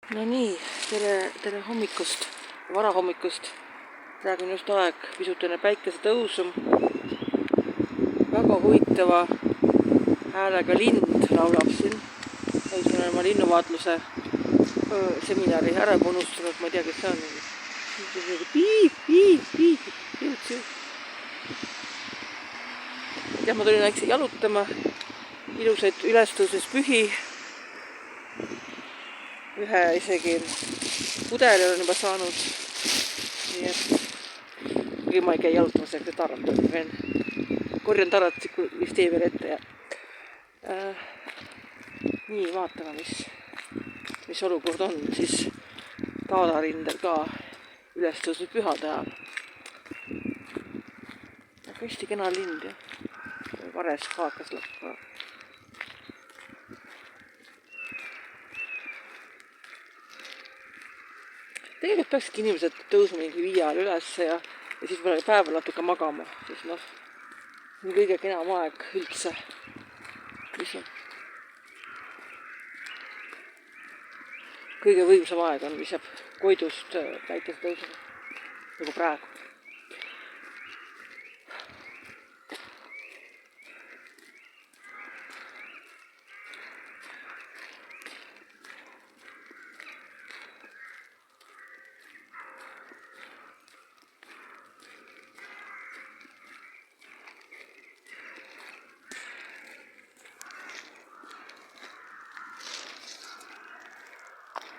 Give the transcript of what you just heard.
No nii, tere hommikust, varahommikust. Praegu on just aeg pisut enne päikesetõusu. Väga huvitava häälega lind laulab siin. Õigus ma olen oma linnuvaatluse seminari ära unustanud, ma ei tea, kes see on. Piip. Ja ma tulin väikse jalutama, ilusaid ülestõususpühi. Ühe isegi pudeli olen juba saanud. Nii et ma ei käi jalutamas, et tarrat korjan tarrat vist tee veel ette ja nii vaatame, mis olukord on siis Taararindel ka ülestõusupühade ajal. Aga hästi kena lind ja vares haakas lõppu. Tegelikult peakski inimesed tõusma mingi 5 ajal ülesse ja siis päeval natuke magama, sest see on kõige kenam aeg üldse. Kõige võimsam aeg on, mis jääb koidust päikesetõusule, nagu praegu.